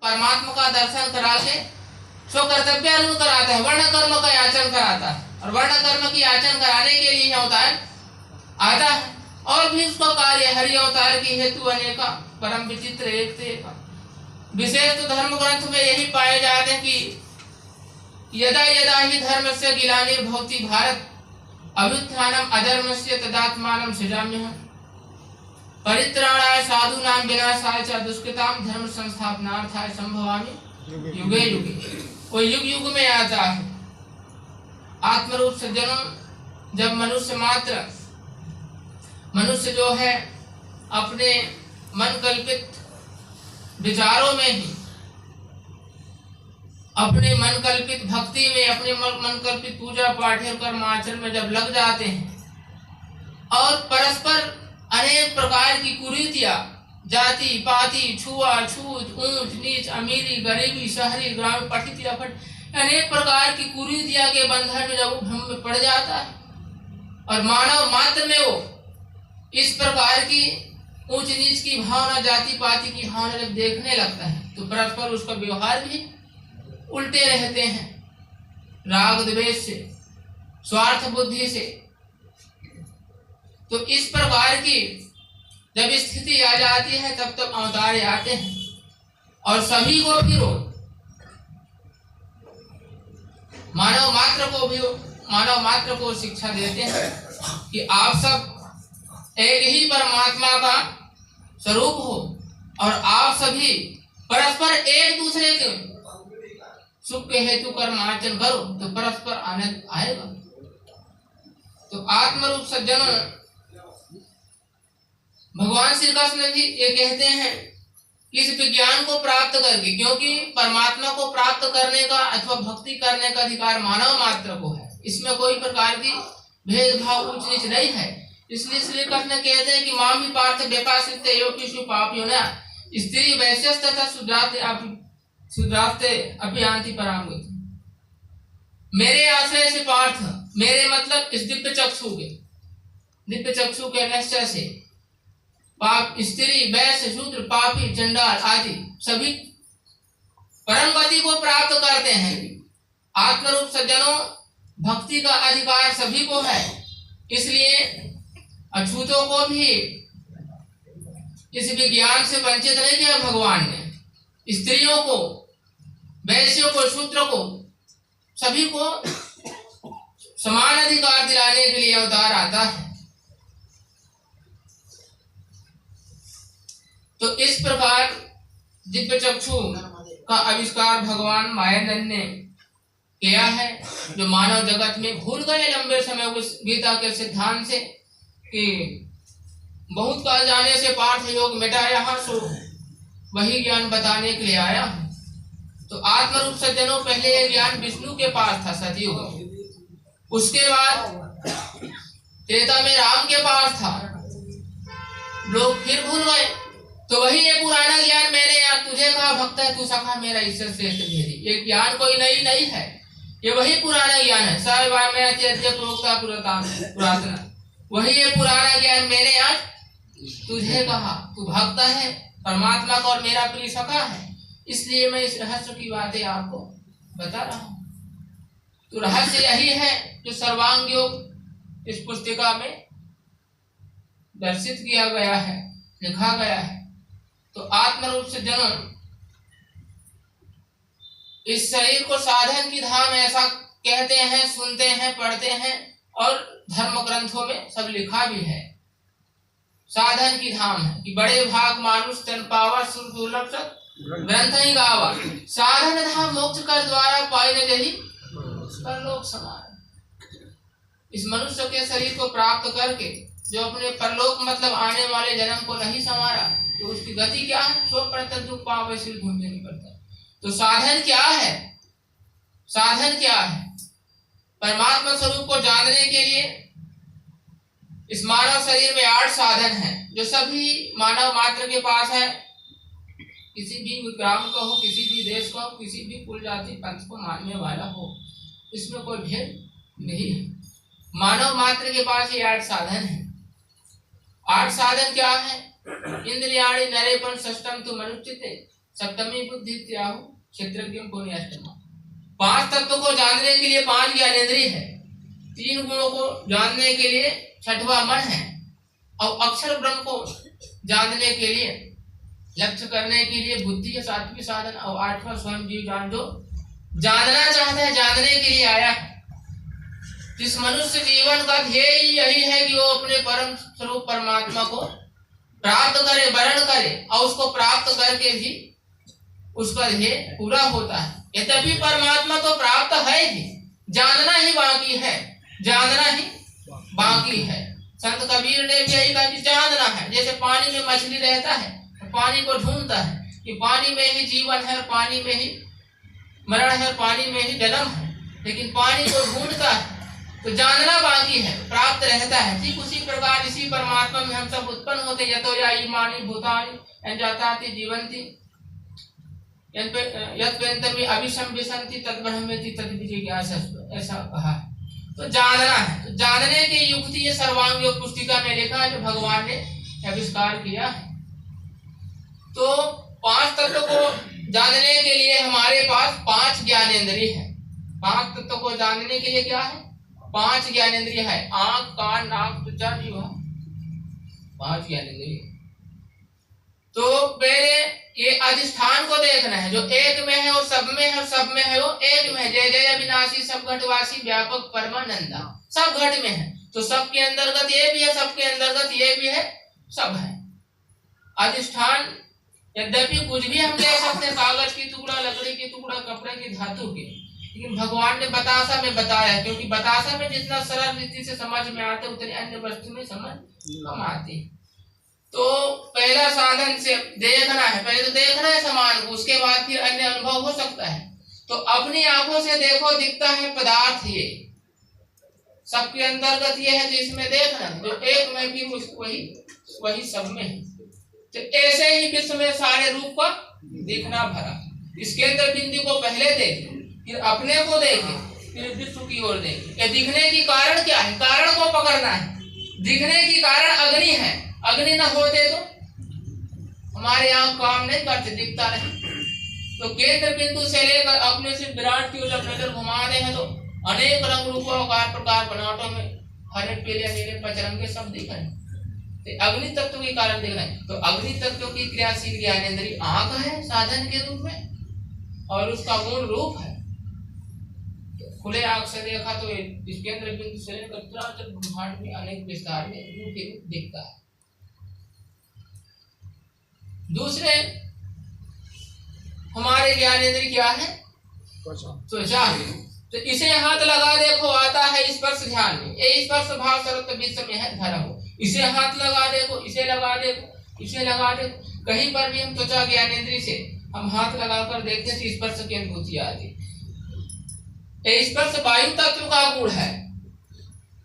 परमात्मा का दर्शन करा के स्व कर्तव्य कराता है, वर्ण कर्म का याचन कराता है, और वर्ण कर्म की याचन कराने के लिए अवतार आता है। और भी उसका कार्य हरि अवतार की हेतु अनेका, परम विचित्र एक से एक। विशेष तो धर्म ग्रंथ में यही पाए जाते हैं कि यदा यदा ही धर्म से ग्लानिर्भवति भारत अभ्युत्थानम अधर्मस्य तदात्मानं सृजाम्यहम् परित्राणाय साधूनां विनाशाय च दुष्कृतां धर्म संस्थापनार्थाय संभवामि युगे युगे। वो युग युग में आता है। आत्मरूप सज्जनों, जब मनुष्य जो है अपने मन कल्पित विचारों में ही, अपने मन कल्पित भक्ति में, अपने मन कल्पित पूजा पाठ और कर्माचरण में जब लग जाते हैं और परस्पर अनेक प्रकार की कुरीतियां, जाति पाति, छुआछूत, ऊंच नीच, अमीरी गरीबी, शहरी ग्रामीण, पठित या पठ, अनेक प्रकार की कुरीतियां के बंधन में जब वो भ्रम में पड़ जाता है और मानव मात्र में वो इस प्रकार की ऊंच नीच की भावना, जाति पाति की भावना जब देखने लगता है तो परस्पर उसका व्यवहार भी उल्टे रहते हैं, राग द्वेष से, स्वार्थ बुद्धि से। तो इस प्रकार की जब स्थिति आ जाती है तब तक अवतार आते हैं और सभी को फिर मानव मात्र को शिक्षा देते हैं कि आप सब एक ही परमात्मा का स्वरूप हो और आप सभी परस्पर एक दूसरे के सुख के हेतु कर्माचरण करो तो परस्पर आनंद आएगा। तो आत्मरूप सज्जनों, भगवान श्री कृष्ण भी ये कहते हैं कि इस विज्ञान को प्राप्त करके, क्योंकि परमात्मा को प्राप्त करने का अथवा भक्ति करने का अधिकार मानव मात्र को है, इसमें कोई प्रकार की भेदभाव उच्च नीच नहीं है। इसलिए श्री कृष्ण कहते हैं कि माम ही पार्थ व्यपाश्रित योपिषु पापियों न स्त्री वैश्यस तथा शूद्रास्ते अभियांति पराम गति। मेरे आश्रय से पार्थ, मेरे मतलब इस दिव्य चक्षु के निश्चय से पाप, स्त्री, वैश्य, शूद्र, पापी, चंडाल आदि सभी परम गति को प्राप्त करते हैं। आत्मरूप सज्जनों, भक्ति का अधिकार सभी को है, इसलिए अछूतों को भी इस विज्ञान से वंचित नहीं किया भगवान ने। स्त्रियों को, वैश्यों को, शूद्र को, सभी को समान अधिकार दिलाने के लिए अवतार आता है। तो इस प्रकार दिव्य चक्षु का आविष्कार भगवान मायानंद ने किया है, जो मानव जगत में भूल गए लंबे समय उस गीता के सिद्धांत से कि बहुत काल जाने से पार्थ योग मिटाया है, सो वही ज्ञान बताने के लिए आया। तो आत्मरूप सज्जनों, पहले ये ज्ञान विष्णु के पास था सतयुग, उसके बाद त्रेता में राम के पास था, लोग फिर भूल गए। तो वही ये पुराना ज्ञान मैंने यार तुझे कहा भक्त है तू सखा मेरा ईश्वर श्रेष्ठ भेदी, ये ज्ञान कोई नई नहीं है, ये वही पुराना ज्ञान है। पुरातन वही ये पुराना ज्ञान मैंने आज तुझे कहा, तू भक्त है परमात्मा का और मेरा प्रिय सखा है, इसलिए मैं इस रहस्य की बातें आपको बता रहा हूँ। तो रहस्य यही है जो सर्वांग योग इस पुस्तिका में दर्शित किया गया है, लिखा गया है। तो आत्मरूप से जन्म इस शरीर को साधन की धाम ऐसा कहते हैं, सुनते हैं, पढ़ते हैं और धर्म ग्रंथों में सब लिखा भी है। साधन की धाम है कि बड़े भाग मानुष तन पावा सुर दुर्लभ ग्रंथ ही गावा, साधन धाम मोक्ष कर द्वारा पाई न जही परलोक समान। इस मनुष्य के शरीर को प्राप्त करके जो अपने परलोक मतलब आने वाले जन्म को नहीं संवारा, तो उसकी गति क्या है? सो परत दुख पावे सिर ढूंढने नहीं पड़ता। तो साधन क्या है? साधन क्या है? परमात्मा स्वरूप को जानने के लिए इस मानव शरीर में 8 साधन हैं, जो सभी मानव मात्र के पास है। किसी भी ग्राम का हो, किसी भी देश का हो, किसी भी कुल जाति पंथ को मानने वाला हो, इसमें कोई भेद नहीं है। मानव मात्र के पास ये 8 साधन है। 8 साधन क्या है? इंद्रियाणि नरेपन षष्टम तु मनुचिते सप्तमी बुद्धि त्याहु क्षेत्रज्ञ को अष्टमा। 5 तत्व को जानने के लिए 5 ज्ञानेंद्रिय है, 3 गुणों को जानने के लिए 6वां मन है, और अक्षर ब्रह्म को जानने के लिए, लक्ष्य करने के लिए बुद्धि है 7वीं साधन, और 8वां स्वयं जीव जान, जो जानना चाहता है, जानने के लिए आया है। इस मनुष्य जीवन का ध्येय यही है कि वो अपने परम स्वरूप परमात्मा को प्राप्त करे, वर्ण करे, और उसको प्राप्त करके भी उसका ध्येय पूरा होता है। यद्यपि परमात्मा तो प्राप्त है ही, जानना ही बाकी है, जानना ही बाकी है। संत कबीर ने भी यही कहा कि जानना है। जैसे पानी में मछली रहता है, पानी को ढूंढता है कि पानी में ही जीवन है, पानी में ही मरण है, पानी में ही जन्म है, लेकिन पानी को ढूंढता है, तो जानना बाकी है, प्राप्त रहता है। ठीक उसी प्रकार इसी परमात्मा में हम सब उत्पन्न होते, यतो या ईमानी भूतानि जाताति जीवंति यत्वेन्तमि अभिशम विसंति तद्ब्रह्मेति तद्विजिज्ञासस्व, ऐसा कहा है। तो जानना है, तो जानने की युक्ति ये सर्वांग योग पुस्तिका में लिखा है, जो भगवान ने आविष्कार किया है। तो 5 तत्व को जानने के लिए हमारे पास 5 ज्ञानेंद्रिय है। 5 तत्व को जानने के लिए क्या है? 5 ज्ञानेंद्रिय है। आंख, कान, नाक, त्वचा, जीवा, 5 ज्ञानेंद्रिय। तो पहले ये अधिष्ठान को देखना है, जो एक में है और सब में है, और सब में है वो एक में है। जय जय अविनाशी सब घटवासी व्यापक परमानंदा, सब घट में है। तो सबके अंतर्गत ये भी है, सबके अंतर्गत ये भी है, सब है। अधिष्ठान यद्यपि कुछ भी हम ले सकते हैं, कागज की टुकड़ा, लकड़ी की टुकड़ा, कपड़े की, धातु की, लेकिन भगवान ने बतासा में बताया, क्योंकि बतासा में जितना सरल रीति से समझ में आता है, उतनी अन्य वस्तु में समझ कम आती है। तो पहला साधन से देखना है, पहले तो देखना है सामान को, उसके बाद फिर अन्य अनुभव हो सकता है। तो अपनी आंखों से देखो, दिखता है पदार्थ, ये सबके अंतर्गत ये है, तो इसमें देखना, जो एक में भी वही सब में है। तो ऐसे ही विश्व में सारे रूप का दिखना भरा। इसके अंदर बिंदु को पहले देखे, फिर अपने को देखे, फिर विश्व की ओर देखे। ये दिखने की कारण क्या है? कारण को पकड़ना है। दिखने की कारण अग्नि है, अग्नि न होते तो हमारे यहाँ काम नहीं करते, दिखता नहीं। तो केंद्र बिंदु से लेकर अपने से विराट की ओर जब नजर घुमा रहे हैं, तो अनेक रंग रूप आकार प्रकार बनावटों में हरे, पीले, नीले, पचरंगे सब दिख रहे हैं। तो अग्नि तत्व के कारण दिख रहे हैं। तो अग्नि तत्व की क्रियाशील ज्ञानेंद्रिय आंख है साधन के रूप में, और उसका मूल रूप है। तो खुले आंख से देखा तो इस केंद्र बिंदु से लेकर चराचर ब्रह्मांड में अनेक विस्तार में रूप दिखता है। दूसरे हमारे ज्ञानेंद्रिय क्या है? त्वचा। तो इसे हाथ लगा देखो, आता है स्पर्श ध्यान में। ये स्पर्श भाव सर्वत्र विश्व में है धरा हो। इसे हाथ लगा देखो, इसे लगा देखो, इसे लगा देखो। कहीं पर भी हम त्वचा ज्ञानेंद्रिय से हम हाथ लगाकर देखते हैं तो स्पर्श की अनुभूति आती है। स्पर्श वायु तत्व का गुण है,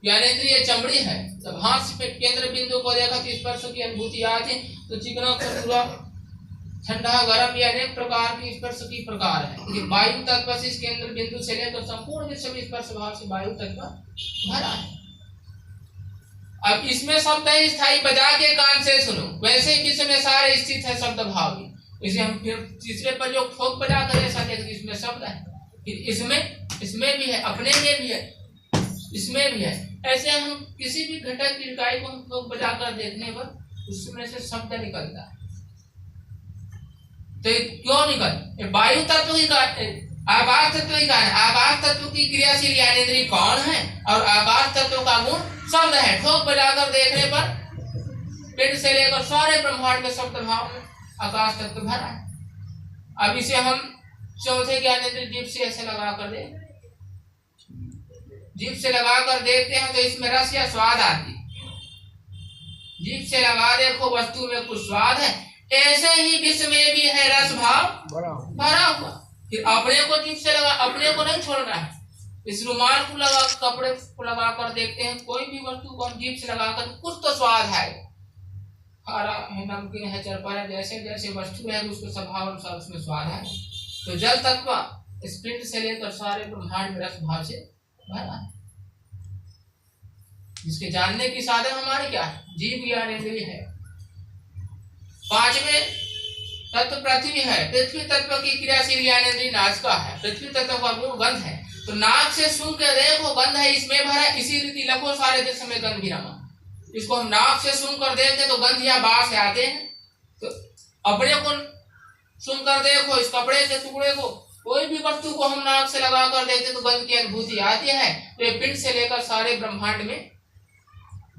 ज्ञानेंद्रिय चमड़ी है। जब हाथ से केंद्र बिंदु को देखा तो स्पर्श की अनुभूति आती है। तो चिकना, खुरदुरा, ठंडा, गर्म, ये अनेक प्रकार की स्पर्श की प्रकार है। वायु तत्व से इस केंद्र बिंदु से लेकर संपूर्ण विश्व में स्पर्श भाव से वायु तत्व भरा है। अब इसमें शब्द है स्थायी, बजा के कान से सुनो। वैसे ही विश्व में सारे स्थित है शब्द भाव भी। इसे हम फिर तीसरे पर जो ठोक बजा कर ऐसा देखते, इसमें शब्द है, फिर इसमें भी है, अपने में भी है, इसमें भी है। ऐसे हम किसी भी घटक की इकाई को हम ठोक बजा कर देखने पर उसमें से शब्द निकलता है। तो क्यों निकल? वायु तत्व की आकाश तत्व की कारण। आकाश तत्व की क्रियाशील ज्ञानेंद्रिय कौन है? और आकाश तत्व का गुण शब्द है। ठोक बजाकर देखने पर पिंड से लेकर सारे ब्रह्मांड में शब्द भाव में आकाश तत्व भरा है। अब इसे हम चौथे ज्ञानेंद्रिय जीभ से ऐसे लगा कर दे, जीभ से लगा कर देखते हैं तो इसमें रस या स्वाद आती। जीभ से लगा देखो, वस्तु में कुछ स्वाद है। ऐसे ही विश्व में भी है रस भाव भरा हुआ। फिर अपने को जीभ से लगा, अपने को नहीं छोड़ना है। इस रुमाल को लगा, कपड़े को लगा कर देखते हैं, कोई भी वस्तु को हम जीभ से लगाकर कुछ तो स्वाद है, खारा है, नमकीन है, चरपा है, जैसे जैसे वस्तु है उसके स्वभाव अनुसार उसमें स्वाद है। तो जल तत्व इस पिंड से लेकर सारे ब्रह्मांड में रस भाव से भरा है। जिसके जानने की साधन हमारे क्या है? जीव ज्ञानेंद्रिय है। 5वें तत्व पृथ्वी है, पृथ्वी तत्व की क्रियाशील ज्ञानेंद्रिय नाक का है, पृथ्वी तत्व का मूल गंध है। तो नाक से सूंघ के देखो गंध है इसमें भरा, इसी रीति लखो सारे देश में गंध भी रमा। इसको हम नाक से सूंघ कर देखते तो गंध या बाहर से आते हैं। तो अपने को सूंघ कर देखो, इस कपड़े के टुकड़े को, कोई भी वस्तु को हम नाक से लगा कर देखते तो गंध की अनुभूति आती है। तो ये पिंड से लेकर सारे ब्रह्मांड में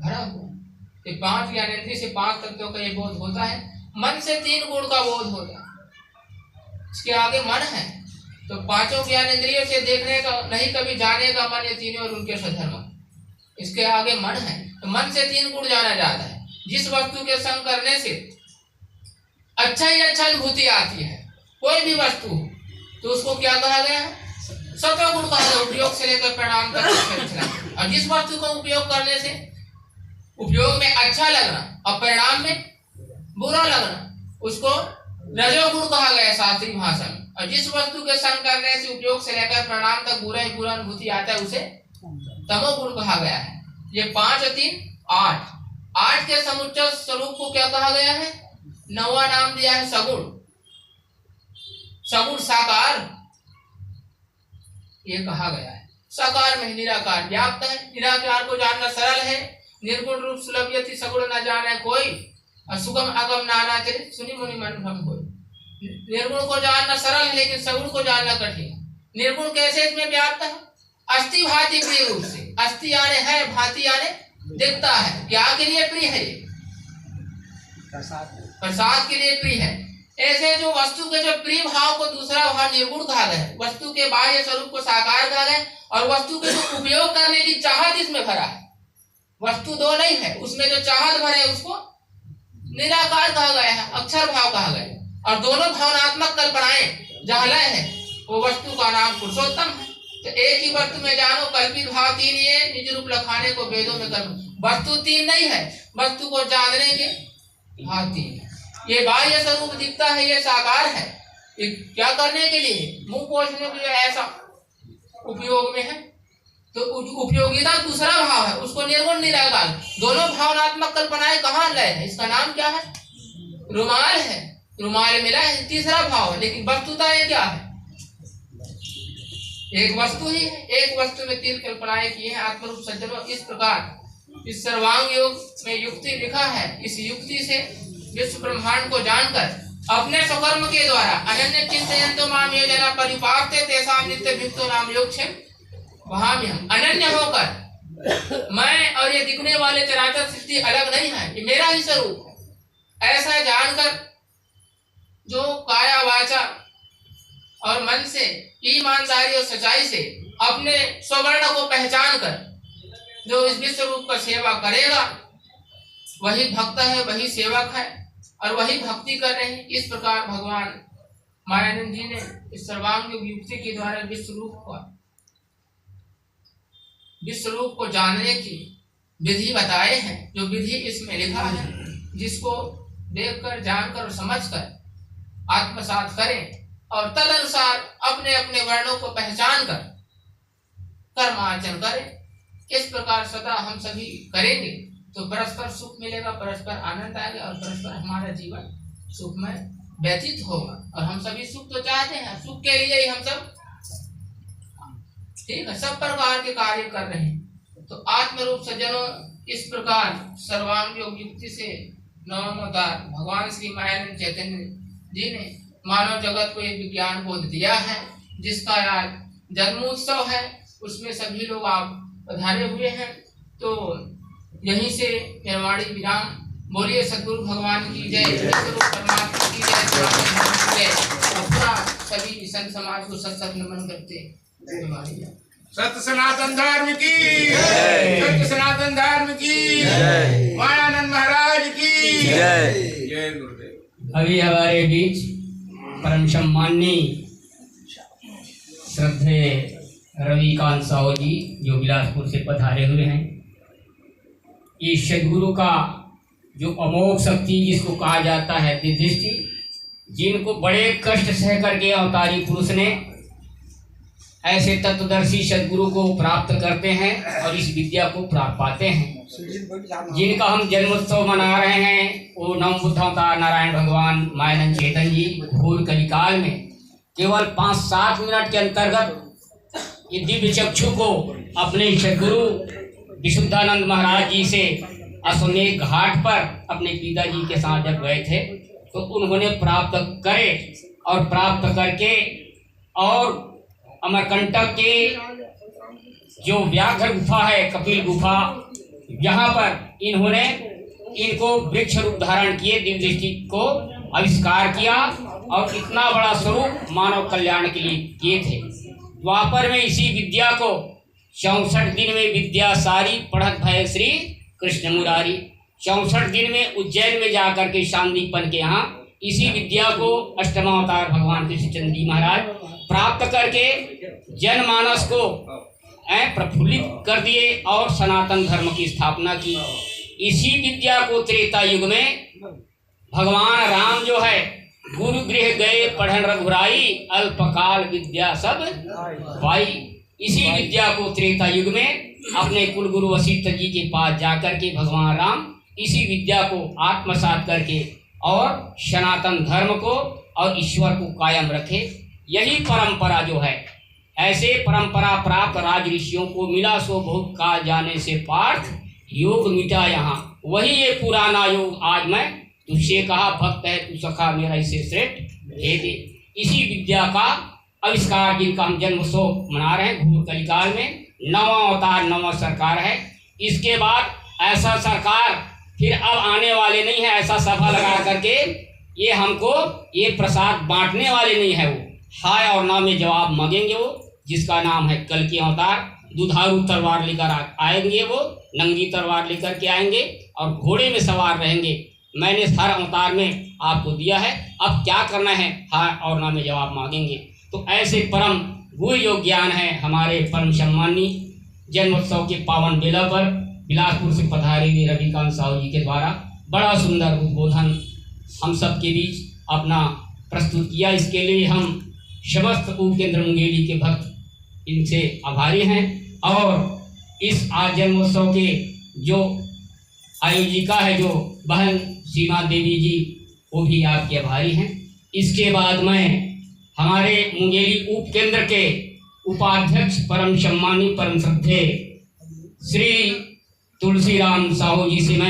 भरा हुआ है। 5 ज्ञानेंद्रिय से 5 तत्वों का ये बोध होता है। मन से 3 गुण का बोध होता है, इसके आगे मन है। तो 5 ज्ञानेंद्रियों से देखने का नहीं, कभी जाने का मन, ये तीनों और उनके स्वधर्म, इसके आगे मन है। तो मन से 3 गुण जाना जाता है। जिस वस्तु के संग करने से अच्छा ही अच्छा अनुभूति आती है, कोई भी वस्तु, तो उसको क्या कहा गया है? सत्व गुण कहा गया। उपयोग से लेकर परिणाम तक। और जिस वस्तु को उपयोग करने से उपयोग में अच्छा लगना और परिणाम में बुरा लगना, उसको रजोगुण कहा गया शास्त्रीय भाषा में। और जिस वस्तु के संग करने से उपयोग से लेकर परिणाम तक बुरा ही बुरा अनुभूति आता है, उसे तमोगुण कहा गया है। ये 5 और 3 8। 8 के समुच्चय स्वरूप को क्या कहा गया है? 9वां नाम दिया है सगुण। सगुण साकार ये कहा गया है। साकार में निराकार व्याप्त है। निराकार को जानना सरल है। निर्गुण रूप सुलभ यति सगुण न जाने कोई, और सुगम अगम नाना चरित सुनि मुनि मन भ्रम होई। निर्गुण को जानना सरल है, लेकिन सगुण को जानना कठिन है। निर्गुण कैसे इसमें व्याप्त है? अस्थि भांति प्रिय रूप से। अस्थि यानी है, भांति यानी दिखता है। क्या के लिए प्रिय है? ये प्रसाद के लिए प्रिय है। ऐसे जो वस्तु के जो प्रिय भाव को दूसरा भाव निर्गुण कहा गया है। वस्तु के बाह्य स्वरूप को साकार कहा गया, और वस्तु के जो उपयोग करने की चाहत इसमें भरा है। वस्तु 2 नहीं है, उसमें जो चाहत भरे उसको निराकार कहा गया है, अक्षर भाव कहा गया है। और दोनों भावनात्मक कल्पनाएं जहाँ लय है, वो वस्तु का नाम पुरुषोत्तम है। तो एक ही वस्तु में जानो कल्पित भाव 3 ये निज रूप लखाने को वेदों में कर्म। वस्तु 3 नहीं है, वस्तु को जानने के भाव 3 है। ये बाह्य स्वरूप दिखता है, ये साकार है। ये क्या करने के लिए? मुंह पोछने के लिए ऐसा उपयोग में है। तो उपयोगिता दूसरा भाव है, उसको निर्गुण निराकार। दोनों भावनात्मक कल्पनाएं कहाँ लय है? इसका नाम क्या है? रुमाल है। रुमाल मिला है, तीसरा भाव है। लेकिन वस्तुता ये क्या है? एक वस्तु ही है। एक वस्तु में 3 कल्पनाएं की है। आत्मरूप सज्जनों, इस प्रकार इस सर्वांग योग में युक्ति लिखा है। इस युक्ति से विश्व ब्रह्मांड को जानकर अपने स्वकर्म के द्वारा अनन्य चिंतयन्तो माम ये जना परिपाक्ते तेषां नित्य भिक्तो नाम योग छे। वहां भी हम अनन्य होकर, मैं और ये दिखने वाले चराचर सृष्टि अलग नहीं है, ये मेरा ही स्वरूप है, ऐसा जानकर जो काया वाचा और मन से ईमानदारी और सच्चाई से अपने स्वर्ण को पहचान कर जो इस विश्व रूप का सेवा करेगा, वही भक्त है, वही सेवक है, और वही भक्ति कर रहे हैं। इस प्रकार भगवान मायानंद जी ने इस सर्वांग युक्ति के द्वारा विश्व रूप को जानने की विधि बताए हैं। जो विधि इसमें लिखा है, जिसको देखकर, जानकर और समझकर आत्मसात करें और तदनुसार अपने अपने वर्णों को पहचान कर कर्मार्जन करें। इस प्रकार सदा हम सभी करेंगे तो परस्पर सुख मिलेगा, परस्पर आनंद आएगा, और परस्पर हमारा जीवन सुखमय व्यतीत होगा। और हम सभी सुख तो चाहते हैं, सुख के लिए ही हम सब ठीक है सब प्रकार के कार्य कर रहे हैं। तो आत्मरूप सज्जनों, इस प्रकार सर्वांग योग युक्ति से नवमोदार भगवान श्री मायानंद चैतन्य जी ने मानव जगत को एक विज्ञान बोध दिया है, जिसका आज जन्मोत्सव है। उसमें सभी लोग आप पधारे हुए हैं। तो यहीं से निर्वाणी विराम। बोलिए सद्गुरु भगवान की जय, परमात्मा की जय। पूरा सभी संत समाज को सत्संग नमन करते सत्य सनातन धर्म की जय, सत्य सनातन धर्म की जय, मायानंद महाराज की जय, जय गुरुदेव। अभी हमारे बीच परम सम्माननीय श्रद्धेय रविकांत साहू जी जो बिलासपुर से पधारे हुए हैं। इस सदगुरु का जो अमोघ शक्ति जिसको कहा जाता है दृष्टि, जिनको बड़े कष्ट सह करके अवतारी पुरुष ने ऐसे तत्वदर्शी सदगुरु को प्राप्त करते हैं और इस विद्या को प्राप्त पाते हैं। जिनका हम जन्मोत्सव मना रहे हैं वो नव बुद्धावतार नारायण भगवान मायानंद चेतन जी घोर कलिकाल में केवल 5-7 मिनट के अंतर्गत ये दिव्य चक्षु को अपने सदगुरु विशुद्धानंद महाराज जी से अश्वमेध घाट पर अपने पिताजी के साथ जब गए थे तो उन्होंने प्राप्त करे और प्राप्त करके और अमरकंटक के जो व्याघ्र गुफा है कपिल गुफा, यहाँ पर इन्होंने इनको वृक्ष रूप धारण किए, दिव्य दृष्टि को आविष्कार किया और इतना बड़ा स्वरूप मानव कल्याण के लिए किए थे। द्वापर में इसी विद्या को 64 दिन में विद्या सारी पढ़त भय श्री कृष्ण मुरारी। 64 दिन में उज्जैन में जाकर के शांतिपन के यहाँ इसी विद्या को अष्टमावतार भगवान कृष्णचंद्र जी महाराज प्राप्त करके जनमानस को प्रफुल्लित कर दिए और सनातन धर्म की स्थापना की। इसी विद्या को त्रेता युग में भगवान राम जो है गुरु गृह गए पढ़न रघुराई, अल्पकाल विद्या सब पाई। इसी विद्या को त्रेता युग में अपने कुलगुरु वशिष्ठ जी के पास जाकर के भगवान राम इसी विद्या को आत्मसात करके और सनातन धर्म को और ईश्वर को कायम रखे। यही परंपरा जो है, ऐसे परंपरा प्राप्त राज ऋषियों को मिला सो बहुत का जाने से पार्थ योग मिटा यहाँ। वही ये पुराना योग आज मैं तुझसे कहा भक्त है तू सखा मेरा इसे श्रेष्ठ दे दे। इसी विद्या का आविष्कार जिनका हम जन्मोत्सव मना रहे हैं घोर कलिकाल में, नवा अवतार नवा सरकार है। इसके बाद ऐसा सरकार फिर अब आने वाले नहीं है, ऐसा सभा लगा करके ये हमको ये प्रसाद बांटने वाले नहीं है। वो हाय और ना में जवाब मांगेंगे, वो जिसका नाम है कल की अवतार। दुधारू तलवार लेकर आएंगे, वो नंगी तलवार लेकर के आएंगे और घोड़े में सवार रहेंगे। मैंने हर अवतार में आपको दिया है, अब क्या करना है हाय और ना में जवाब मांगेंगे। तो ऐसे परम गुह्य योग ज्ञान है हमारे परम सम्मानी जन्मोत्सव के पावन बेला पर बिलासपुर से पधारे हुए रविकांत साहू जी के द्वारा बड़ा सुंदर उद्बोधन हम सब के बीच अपना प्रस्तुत किया। इसके लिए हम समस्त उपकेंद्र मुंगेली के भक्त इनसे आभारी हैं और इस आज जन्मोत्सव के जो आयोजिका है जो बहन सीमा देवी जी, वो भी आपके आभारी हैं। इसके बाद मैं हमारे मुंगेली उपकेंद्र के उपाध्यक्ष परम सम्मानी परम श्रद्धेय श्री तुलसीराम साहू जी से मैं